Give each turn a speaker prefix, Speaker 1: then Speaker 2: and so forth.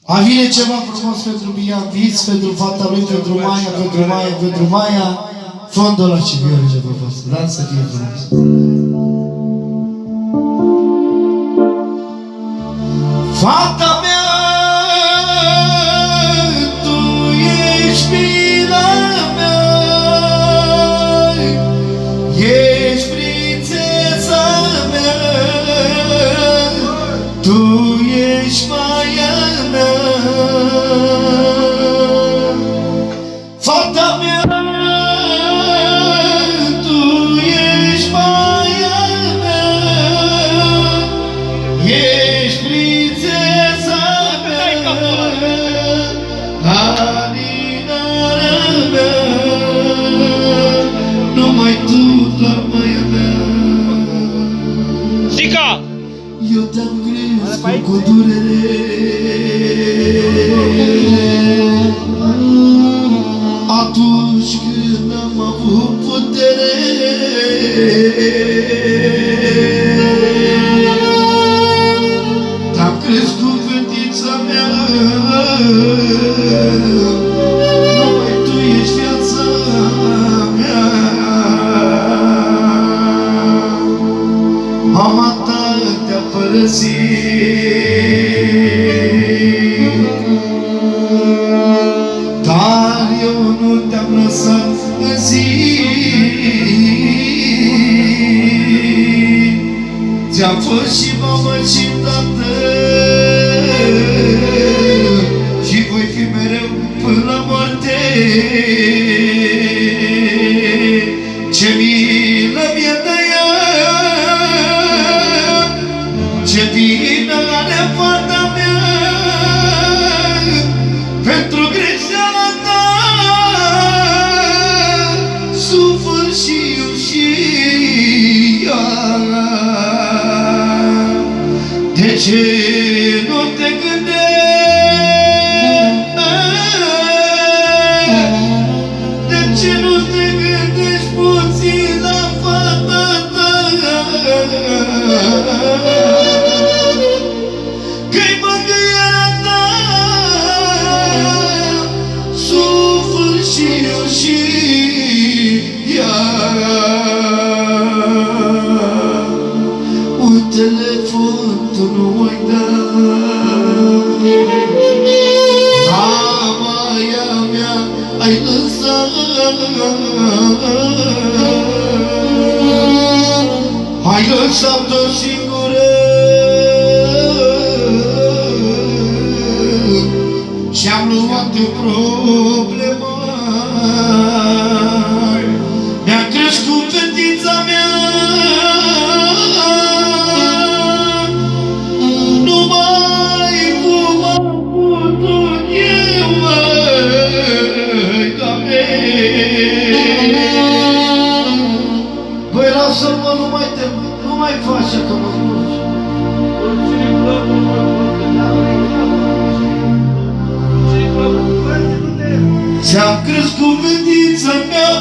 Speaker 1: A vine ceva frumos pentru Bian Viț, pentru fata lui, pentru Maia, fondul ăla ce Gheorghe vă fost. Da, să fie frumos. Fata mea, tu ești mila mea, ești prințesa mea, tu ești Maia mea. Fata mea, tu ești Maia mea, ești prințesa mea, alinarea mea, numai tu, doar Maia mea.
Speaker 2: Zica!
Speaker 1: Eu te-am crescut cu durere, atunci când am avut putere. Te-am crescut, fetița mea, numai tu ești viața mea. Mama ta te-a părăsit, dar eu nu te-am lăsat în zi. Ți-am fost și mamă și tată și voi fi mereu până la moarte. Ce milă mi-e de ea, ce vină are fata mea, pentru greșeala ta sufăr și eu și ea. De ce nu te gândești? De ce nu te gândești puțin la fata ta? Că-i mângâierea ta, sufăr și eu și ea. Un telefon tu nu mai dai, Maia mea ai lăsat. Ai lăsat-o singură și-am luat eu problema. Mi-a crescut fetița mea, numai cum am putut eu, măi, Doamne. Băi, lasă-mă, nu mai faci așa că mă spune. Ți-am crescut fetița mea.